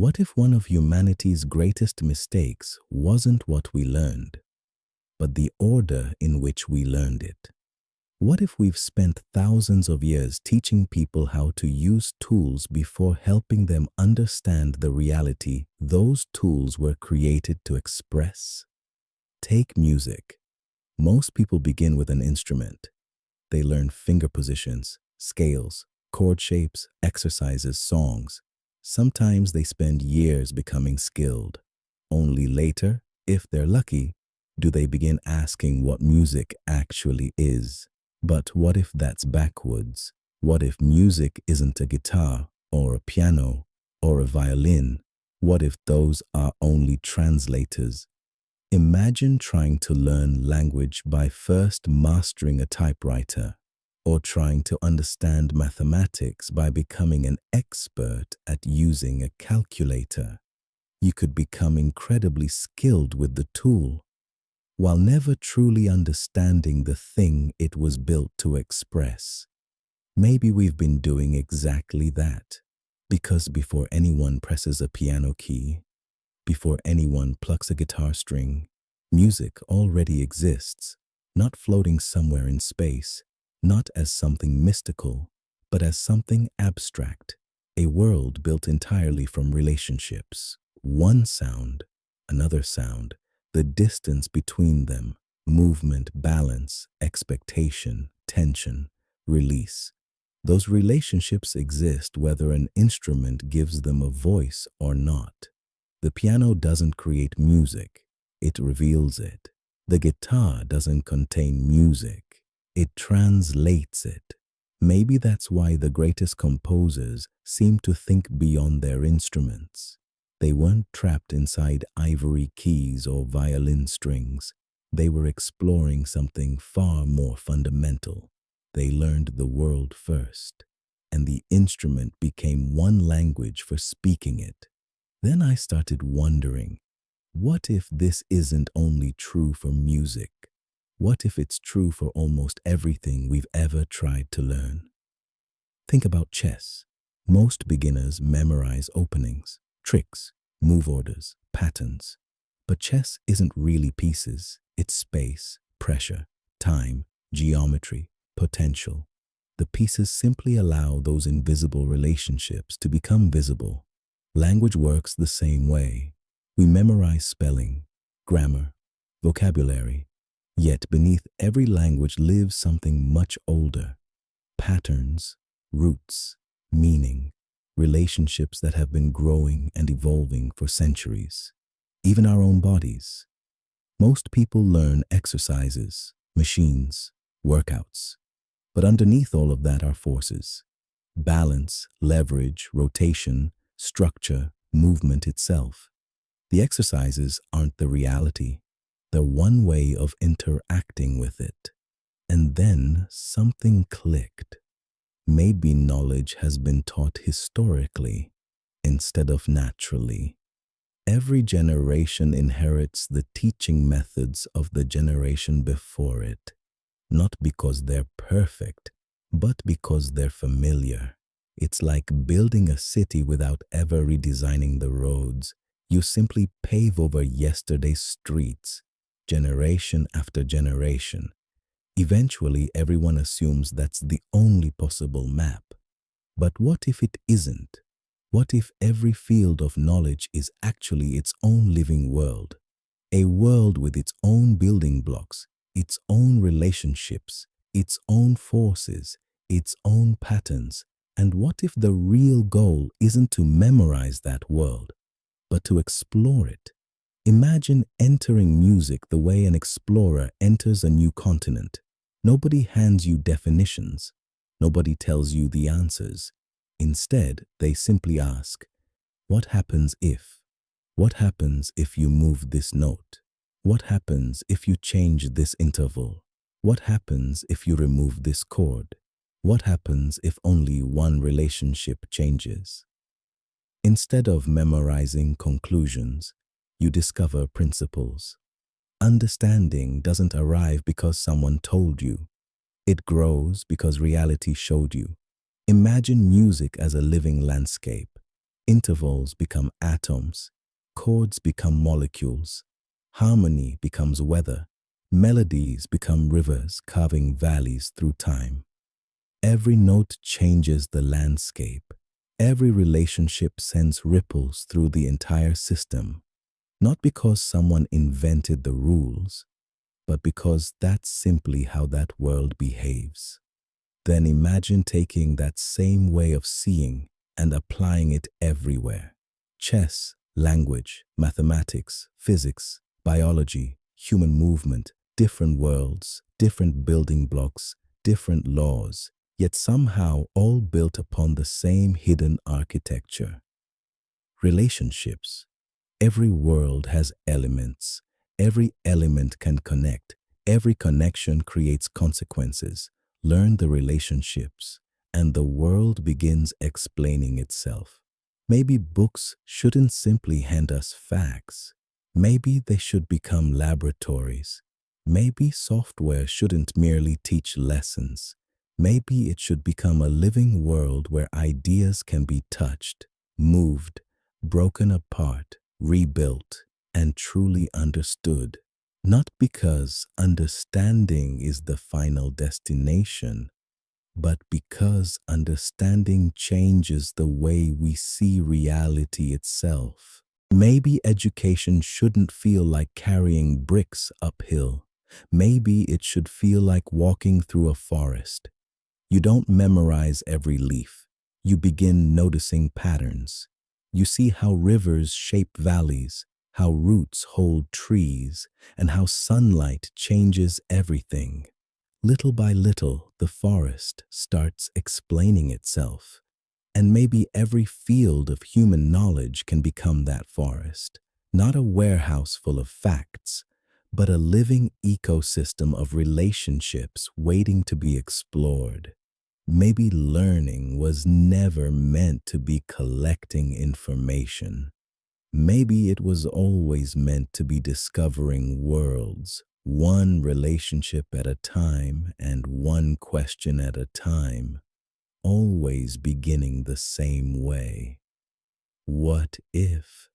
What if one of humanity's greatest mistakes wasn't what we learned, but the order in which we learned it? What if we've spent thousands of years teaching people how to use tools before helping them understand the reality those tools were created to express? Take music. Most people begin with an instrument. They learn finger positions, scales, chord shapes, exercises, songs. Sometimes they spend years becoming skilled. Only later, if they're lucky, do they begin asking what music actually is. But what if that's backwards? What if music isn't a guitar or a piano or a violin? What if those are only translators? Imagine trying to learn language by first mastering a typewriter, or trying to understand mathematics by becoming an expert at using a calculator. You could become incredibly skilled with the tool, while never truly understanding the thing it was built to express. Maybe we've been doing exactly that, because before anyone presses a piano key, before anyone plucks a guitar string, music already exists, not floating somewhere in space, not as something mystical, but as something abstract, a world built entirely from relationships. One sound, another sound, the distance between them, movement, balance, expectation, tension, release. Those relationships exist whether an instrument gives them a voice or not. The piano doesn't create music, it reveals it. The guitar doesn't contain music, it translates it. Maybe that's why the greatest composers seem to think beyond their instruments. They weren't trapped inside ivory keys or violin strings. They were exploring something far more fundamental. They learned the world first, and the instrument became one language for speaking it. Then I started wondering, what if this isn't only true for music? What if it's true for almost everything we've ever tried to learn? Think about chess. Most beginners memorize openings, tricks, move orders, patterns. But chess isn't really pieces. It's space, pressure, time, geometry, potential. The pieces simply allow those invisible relationships to become visible. Language works the same way. We memorize spelling, grammar, vocabulary, yet beneath every language lives something much older. Patterns, roots, meaning, relationships that have been growing and evolving for centuries. Even our own bodies. Most people learn exercises, machines, workouts. But underneath all of that are forces. Balance, leverage, rotation, structure, movement itself. The exercises aren't the reality. They're one way of interacting with it. And then something clicked. Maybe knowledge has been taught historically instead of naturally. Every generation inherits the teaching methods of the generation before it, not because they're perfect, but because they're familiar. It's like building a city without ever redesigning the roads. You simply pave over yesterday's streets, generation after generation. Eventually, everyone assumes that's the only possible map. But what if it isn't? What if every field of knowledge is actually its own living world? A world with its own building blocks, its own relationships, its own forces, its own patterns. And what if the real goal isn't to memorize that world, but to explore it? Imagine entering music the way an explorer enters a new continent. Nobody hands you definitions. Nobody tells you the answers. Instead, they simply ask, what happens if? What happens if you move this note? What happens if you change this interval? What happens if you remove this chord? What happens if only one relationship changes? Instead of memorizing conclusions, you discover principles. Understanding doesn't arrive because someone told you. It grows because reality showed you. Imagine music as a living landscape. Intervals become atoms, chords become molecules, harmony becomes weather, melodies become rivers carving valleys through time. Every note changes the landscape. Every relationship sends ripples through the entire system, not because someone invented the rules, but because that's simply how that world behaves. Then imagine taking that same way of seeing and applying it everywhere. Chess, language, mathematics, physics, biology, human movement, different worlds, different building blocks, different laws, yet somehow all built upon the same hidden architecture. Relationships. Every world has elements. Every element can connect. Every connection creates consequences. Learn the relationships, and the world begins explaining itself. Maybe books shouldn't simply hand us facts. Maybe they should become laboratories. Maybe software shouldn't merely teach lessons. Maybe it should become a living world where ideas can be touched, moved, broken apart, rebuilt, and truly understood. Not because understanding is the final destination, but because understanding changes the way we see reality itself. Maybe education shouldn't feel like carrying bricks uphill. Maybe it should feel like walking through a forest. You don't memorize every leaf. You begin noticing patterns. You see how rivers shape valleys, how roots hold trees, and how sunlight changes everything. Little by little, the forest starts explaining itself. And maybe every field of human knowledge can become that forest. Not a warehouse full of facts, but a living ecosystem of relationships waiting to be explored. Maybe learning was never meant to be collecting information. Maybe it was always meant to be discovering worlds, one relationship at a time and one question at a time, always beginning the same way. What if?